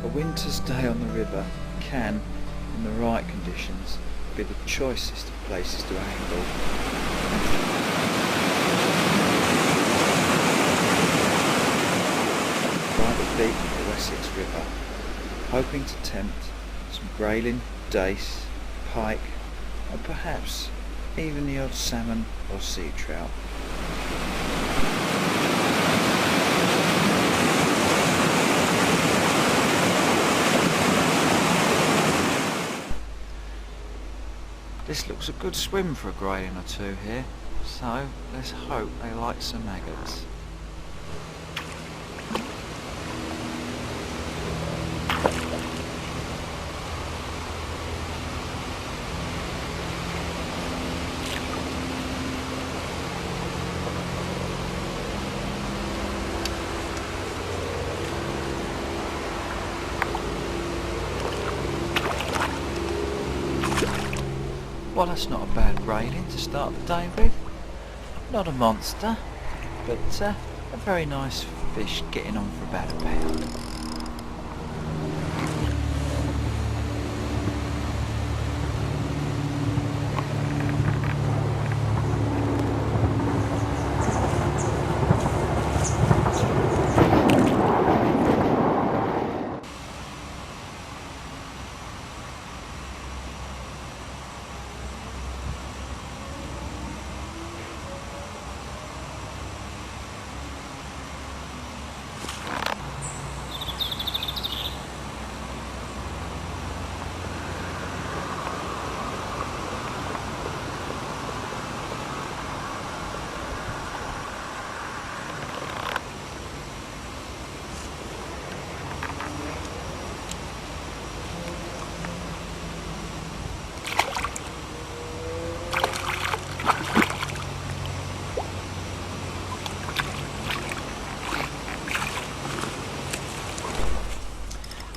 A winter's day on the river can, in the right conditions, be the choicest of places to angle. By the beat of the Wessex River, hoping to tempt some Grayling, Dace, Pike, and perhaps even the odd salmon or sea trout. This looks a good swim for a grayling or two here, so let's hope they like some maggots. Well, that's not a bad grayling to start the day with. Not a monster, but a very nice fish getting on for about a pound.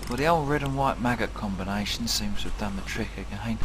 Well, the old red and white maggot combination seems to have done the trick again.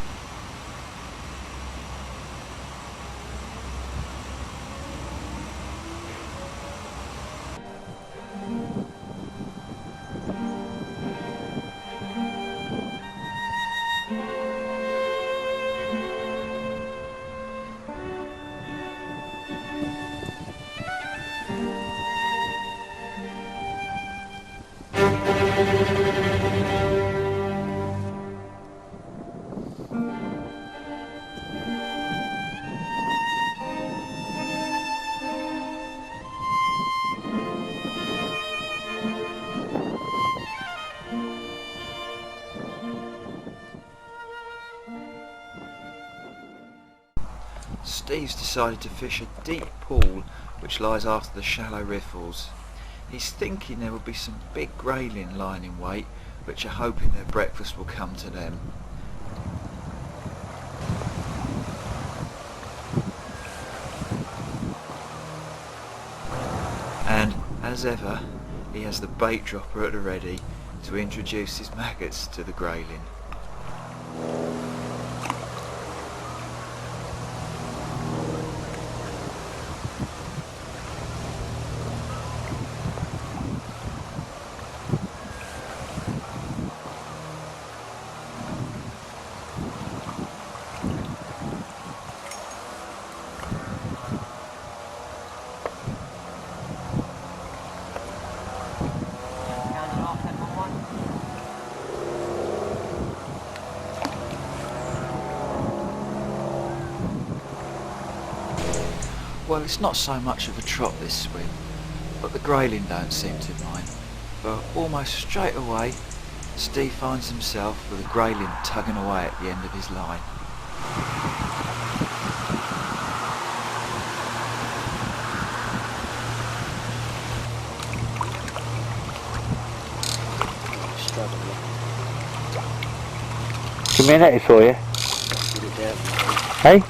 Steve's decided to fish a deep pool which lies after the shallow riffles. He's thinking there will be some big grayling lying in wait, which are hoping their breakfast will come to them. And, as ever, he has the bait dropper at the ready to introduce his maggots to the grayling. Well, it's not so much of a trot this swim, but the grayling don't seem to mind, for almost straight away Steve finds himself with a grayling tugging away at the end of his line. Come here, that is for you. Hey?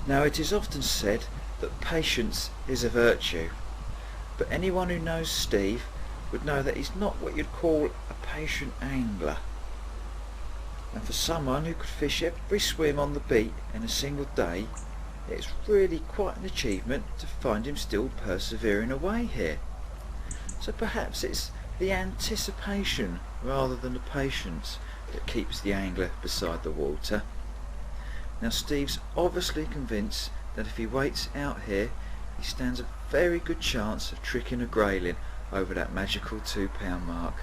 Now it is often said that patience is a virtue, but anyone who knows Steve would know that he's not what you'd call a patient angler. And for someone who could fish every swim on the beat in a single day, it's really quite an achievement to find him still persevering away here. So perhaps it's the anticipation rather than the patience that keeps the angler beside the water. Now Steve's obviously convinced that if he waits out here, he stands a very good chance of tricking a grayling over that magical 2 pound mark.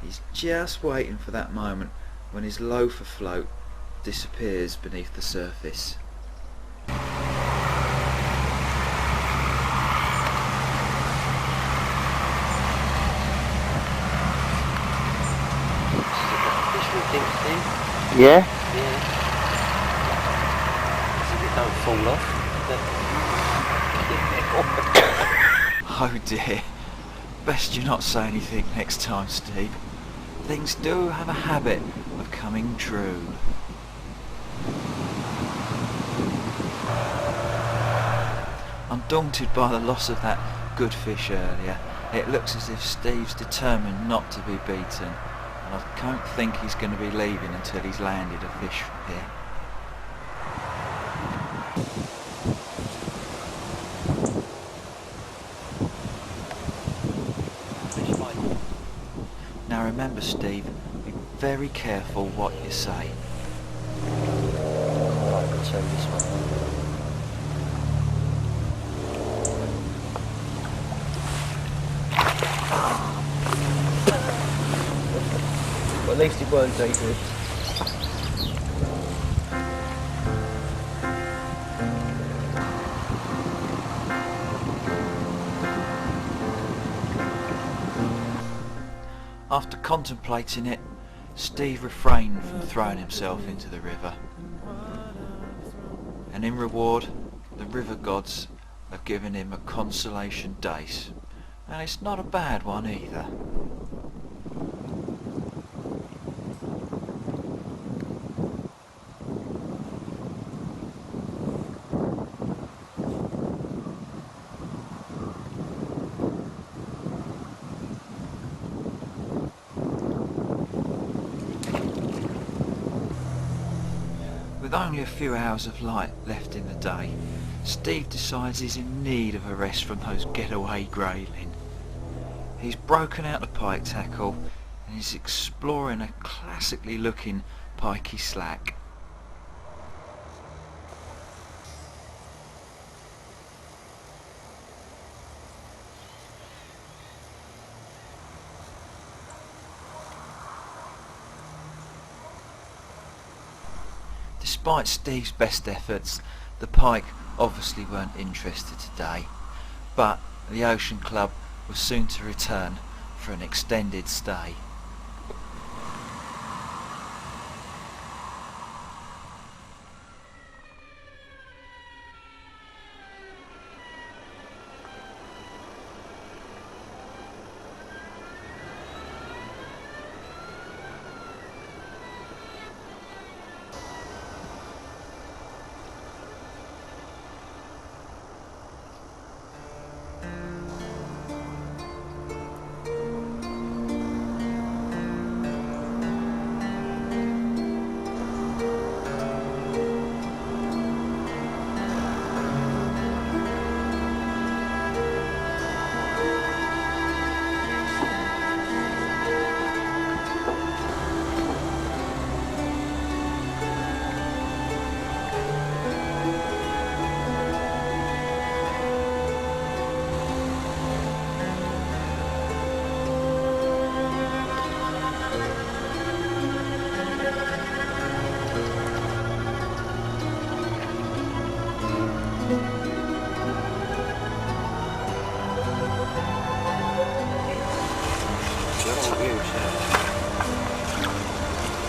He's just waiting for that moment when his loafer float disappears beneath the surface. Yeah? Yeah. So it don't fall off. Oh dear, best you not say anything next time, Steve. Things do have a habit of coming true. Undaunted by the loss of that good fish earlier, it looks as if Steve's determined not to be beaten, and I don't think he's going to be leaving until he's landed a fish here. Now remember, Steve, be very careful what you say. I can tell this one. Well, at least it weren't deep. After contemplating it, Steve refrained from throwing himself into the river. And in reward, the river gods have given him a consolation dace. And it's not a bad one either. With only a few hours of light left in the day, Steve decides he's in need of a rest from those getaway grayling. He's broken out the pike tackle and he's exploring a classically looking pikey slack. Despite Steve's best efforts, the pike obviously weren't interested today, but the Ocean Club was soon to return for an extended stay.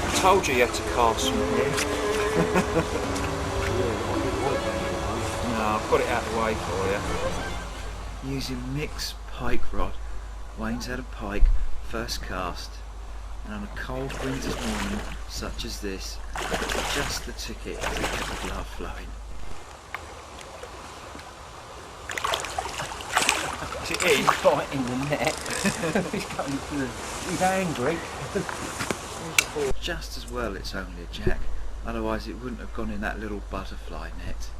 I told you you had to cast from here. No, I've got it out of the way for you. Using mixed pike rod, Wayne's had a pike first cast, and on a cold winter's morning such as this, just the ticket to get the blood flowing. hooks it in. He's biting the net. He's going through. He's angry. Just as well it's only a jack, otherwise it wouldn't have gone in that little butterfly net.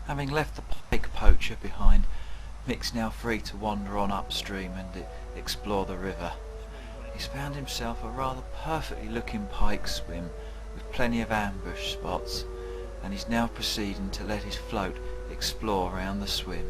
Having left the pike poacher behind, Mick's now free to wander on upstream and explore the river. He's found himself a rather perfectly looking pike swim with plenty of ambush spots, and he's now proceeding to let his float explore around the swim.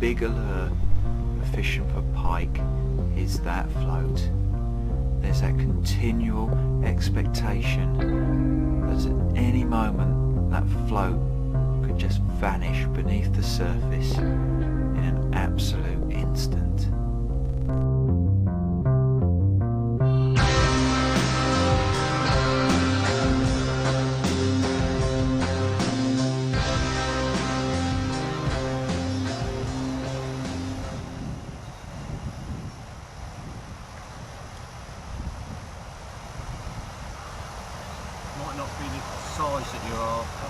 Big allure of fishing for pike is that float. There's that continual expectation that at any moment that float could just vanish beneath the surface in an absolute instant. Might not be the size that you're after.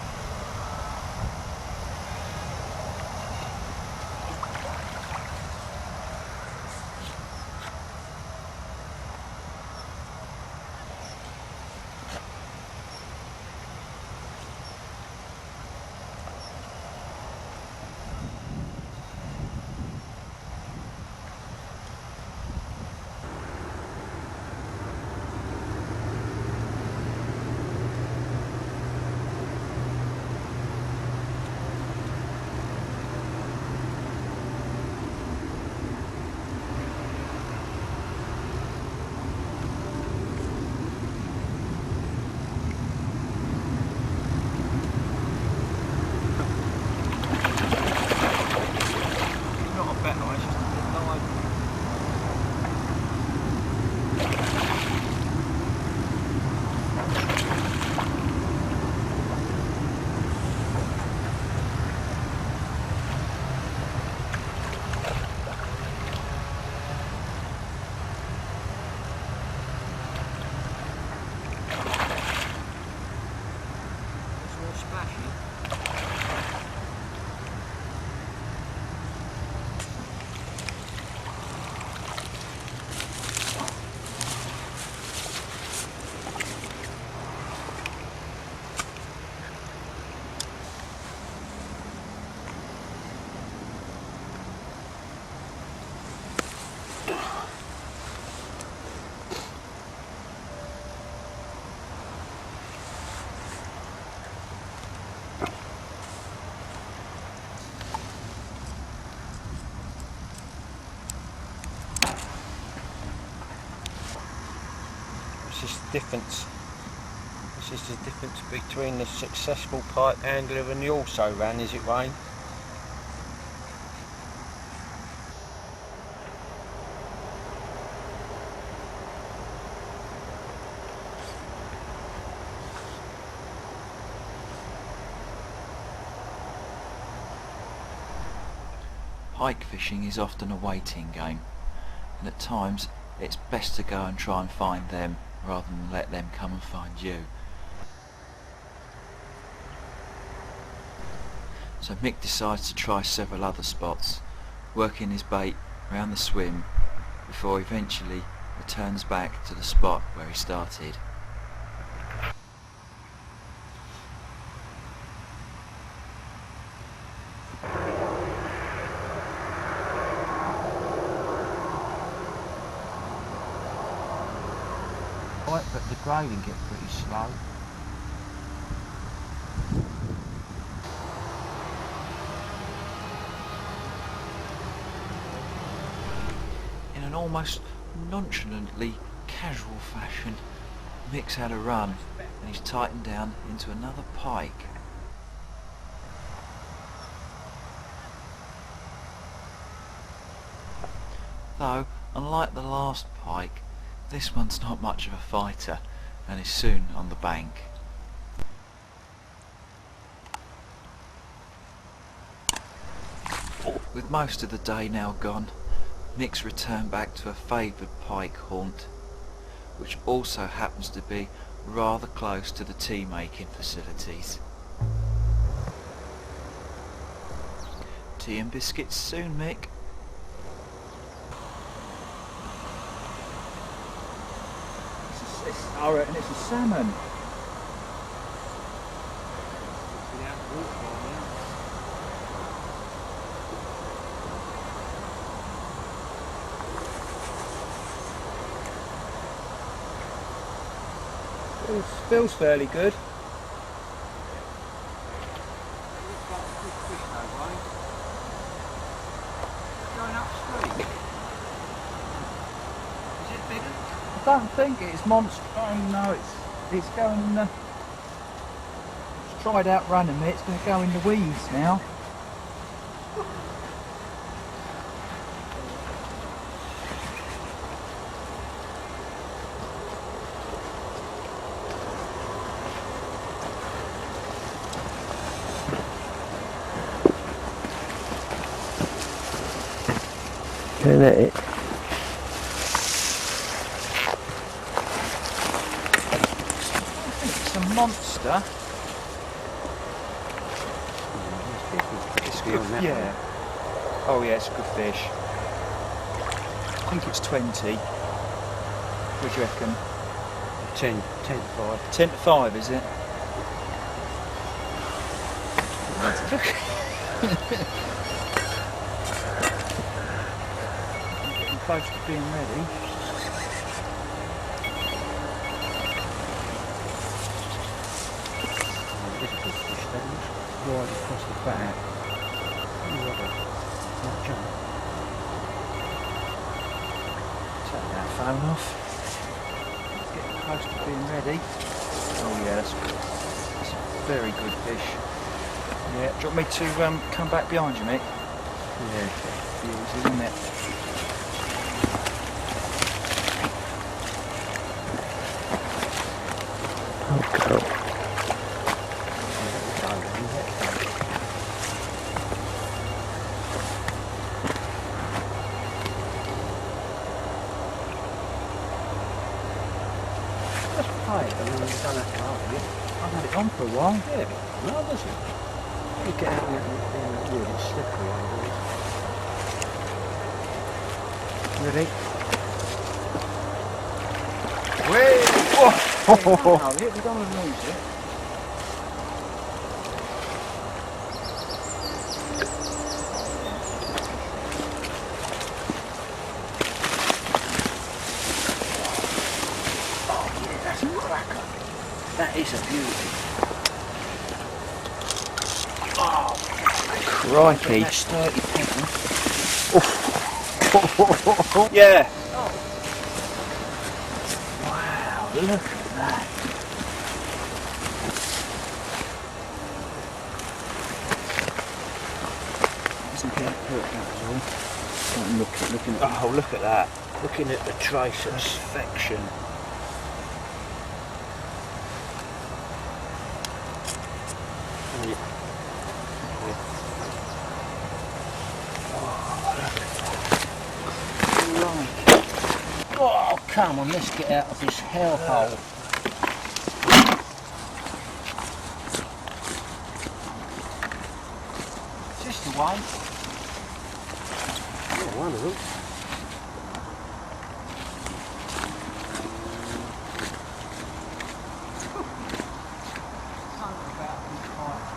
This is the difference between the successful pike angler and the also ran, is it, Wayne? Pike fishing is often a waiting game, and at times it's best to go and try and find them rather than let them come and find you. So Mick decides to try several other spots, working his bait around the swim before eventually returns back to the spot where he started. alright, but the grayling get pretty slow. In an almost nonchalantly casual fashion, Mick's had a run and he's tightened down into another pike. Though, unlike the last pike, this one's not much of a fighter and is soon on the bank. With most of the day now gone, Mick's returned back to a favoured pike haunt, which also happens to be rather close to the tea making facilities. Tea and biscuits soon, Mick. I reckon it's a salmon. Feels fairly good. I don't think it's monster. Oh no, it's going. It's tried out running me. It's going to go in the weeds now. Isn't it? It's a monster. It's good. Yeah. Oh yeah, it's a good fish. I think it's 20. What do you reckon? 10 to 5. 10 to 5, is it? Getting close to being ready. This is a good fish, that looks wide across the back. Not jump. Take that phone off. Getting close to being ready. Oh yeah, that's a very good fish. Yeah, do you want me to come back behind you, Mick? Yeah. Be easy, isn't it? Okay. That's Pike. I mean, we've done that part of it. I've had it on for a while. Yeah, but no, does it? You get out in that wood, it's slippery underneath. Ready? Wait! Oh! Oh, we don't want to lose it. That's a cracker. That is a beauty. Crikey. That's 30 pounds. Yeah. Wow, look at that. Doesn't get hurt, that was all. I'm looking at. Oh, look at that. Looking at the trace of perfection. Oh, come on, let's get out of this hellhole. Just the one. Yeah, one of them.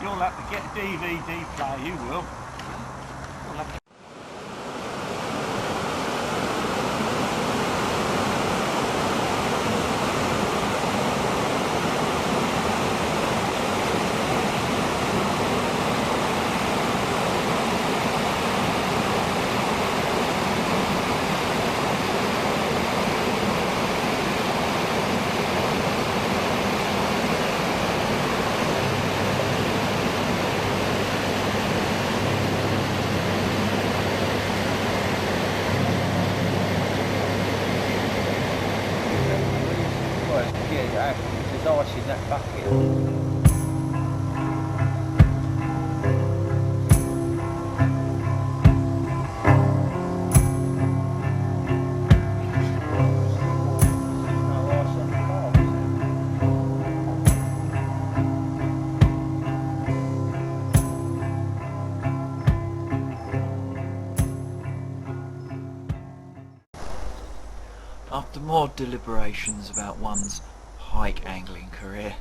You'll have to get a DVD player, you will. at that. There's ice in that bucket. No ice on the car, is there? After more deliberations about one's pike angling career,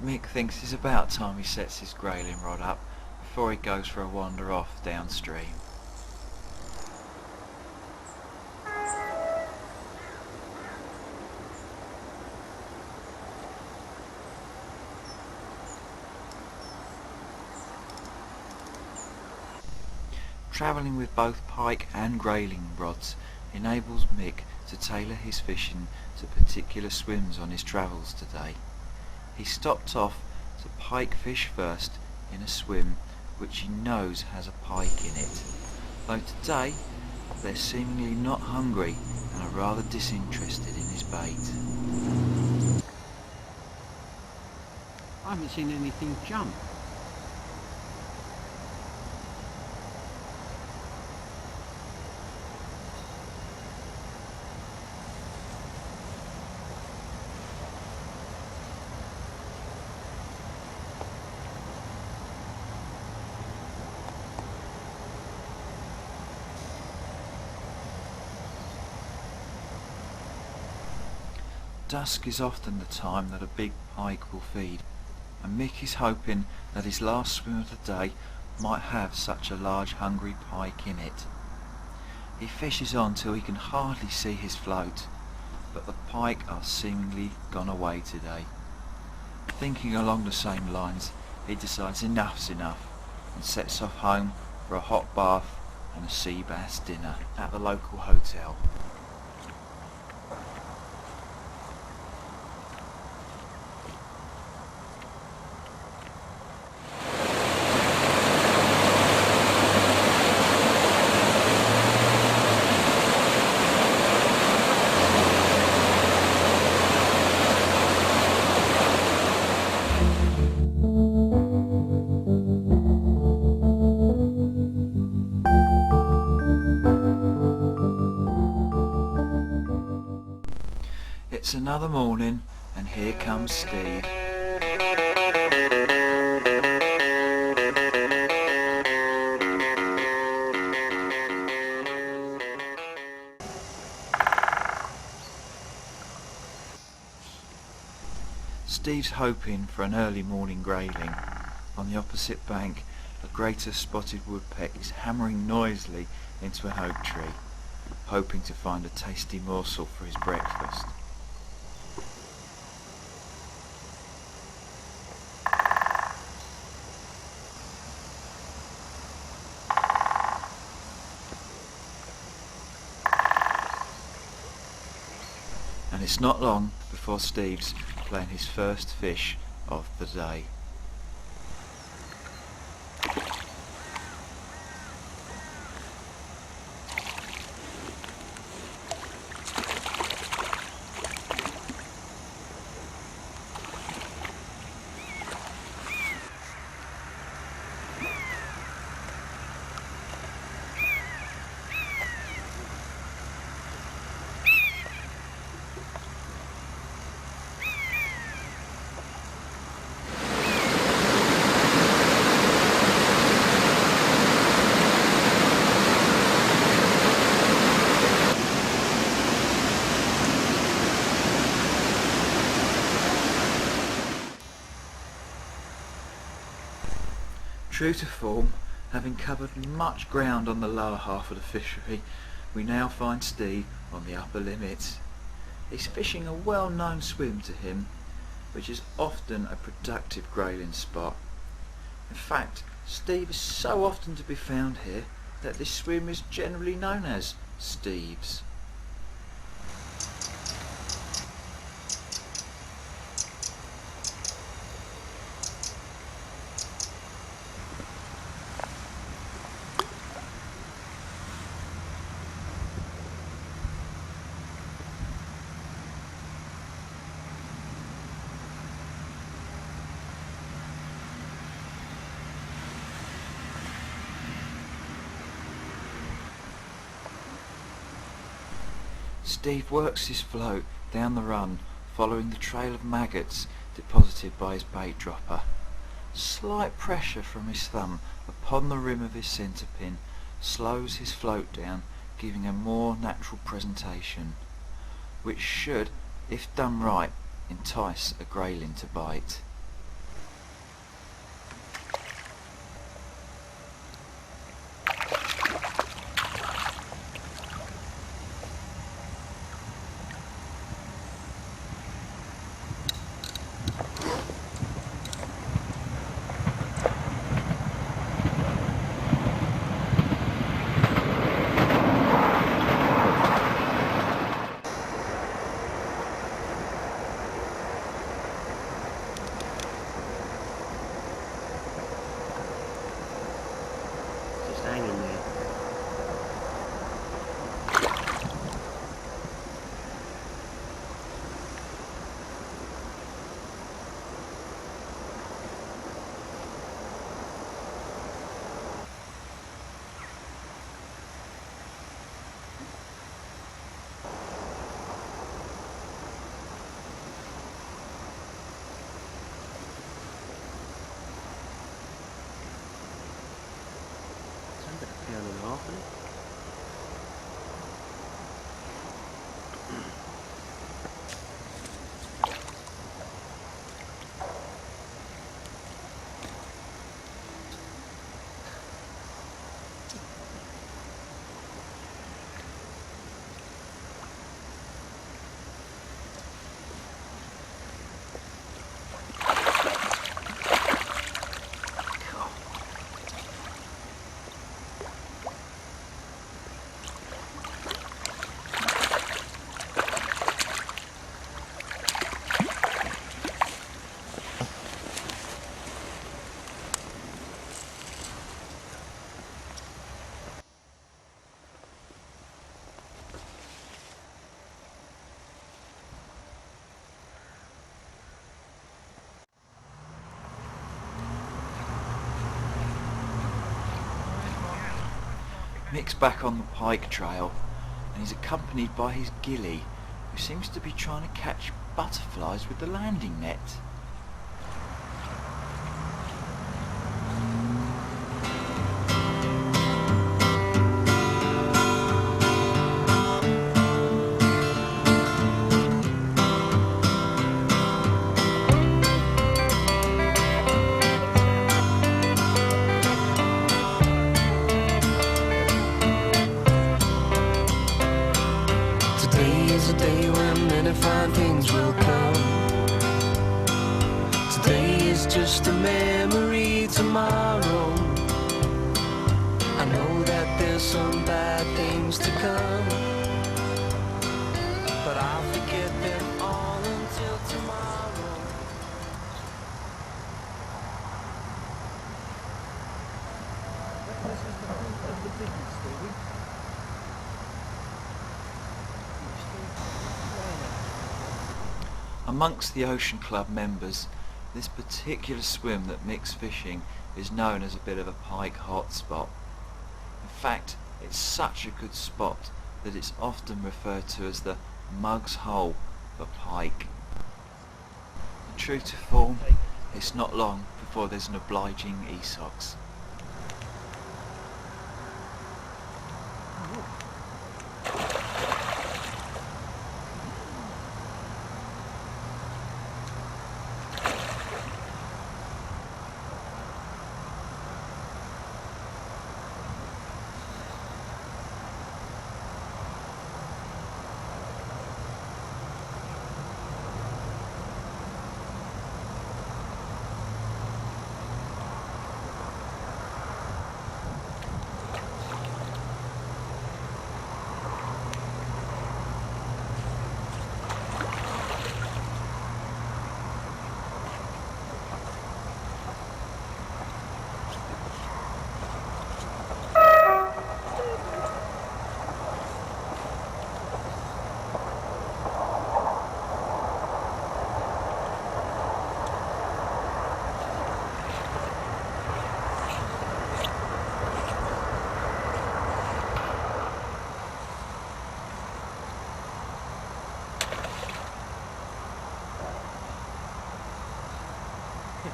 Mick thinks it's about time he sets his grayling rod up before he goes for a wander off downstream. Travelling with both pike and grayling rods enables Mick to tailor his fishing to particular swims on his travels today. He stopped off to pike fish first in a swim which he knows has a pike in it, though today they're seemingly not hungry and are rather disinterested in his bait. I haven't seen anything jump. Dusk is often the time that a big pike will feed, and Mick is hoping that his last swim of the day might have such a large hungry pike in it. He fishes on till he can hardly see his float, but the pike are seemingly gone away today. Thinking along the same lines, he decides enough's enough and sets off home for a hot bath and a sea bass dinner at the local hotel. It's another morning, and here comes Steve. Steve's hoping for an early morning grayling. On the opposite bank, a greater spotted woodpeck is hammering noisily into an oak tree, hoping to find a tasty morsel for his breakfast. And it's not long before Steve's playing his first fish of the day. True to form, having covered much ground on the lower half of the fishery, we now find Steve on the upper limits. He's fishing a well-known swim to him, which is often a productive grayling spot. In fact, Steve is so often to be found here that this swim is generally known as Steve's. Steve works his float down the run, following the trail of maggots deposited by his bait dropper. Slight pressure from his thumb upon the rim of his centrepin slows his float down, giving a more natural presentation, which should, if done right, entice a grayling to bite. Just hanging there. Somebody pound and a half in it. Mick's back on the Pike trail, and he's accompanied by his ghillie, who seems to be trying to catch butterflies with the landing net. Today is a day when many fine things will come. Today is just a memory tomorrow. I know that there's some bad things to come, but I'll forget them all until tomorrow. Amongst the Ocean Club members, this particular swim that Mick's fishing is known as a bit of a pike hotspot. In fact, it's such a good spot that it's often referred to as the Mug's Hole for pike. And true to form, it's not long before there's an obliging Esox. Not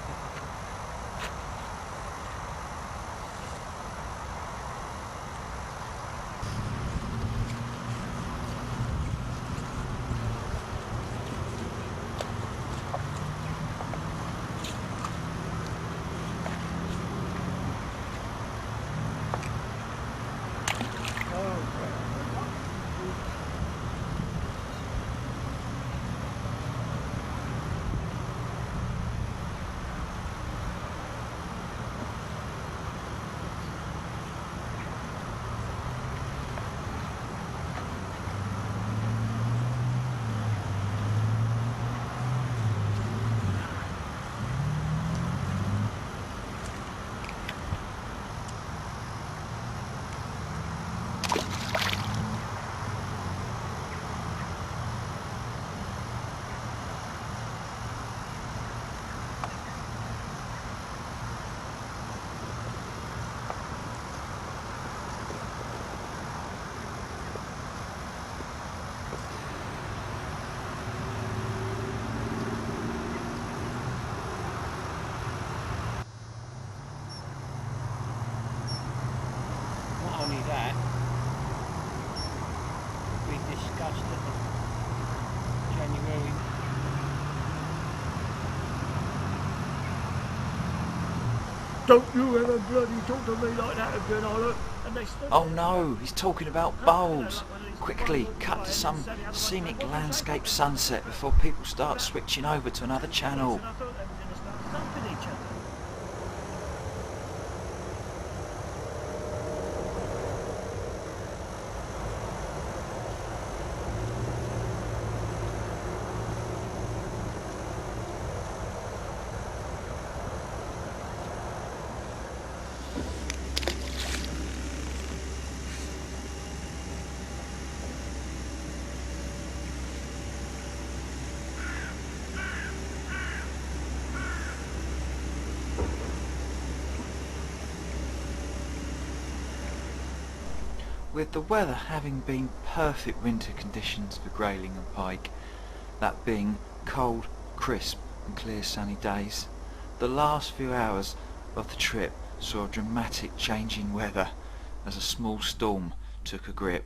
only that, we discussed at the January. Don't you ever bloody talk to me like that again, Oliver. And they stood Oh no, he's talking about bowls. Quickly, cut to some scenic landscape sunset before people start switching over to another channel. I thought they were going to start thumping each other. With the weather having been perfect winter conditions for Grayling and Pike, that being cold, crisp and clear sunny days, the last few hours of the trip saw a dramatic change in weather as a small storm took a grip.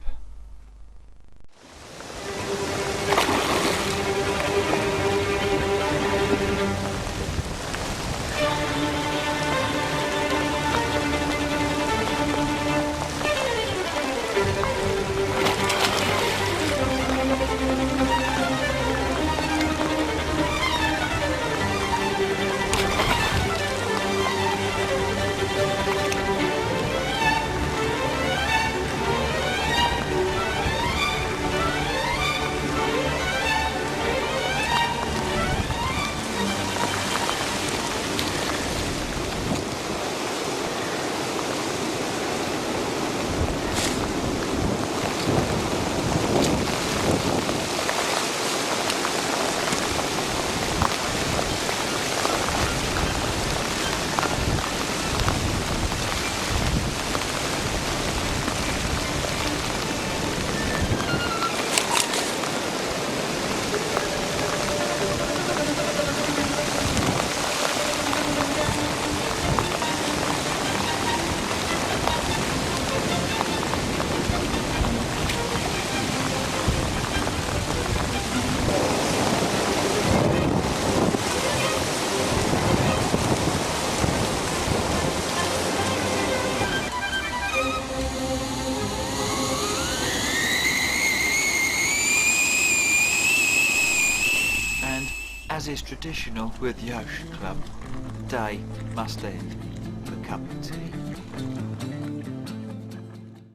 As is traditional with the Ocean Club, the day must end with a cup of tea.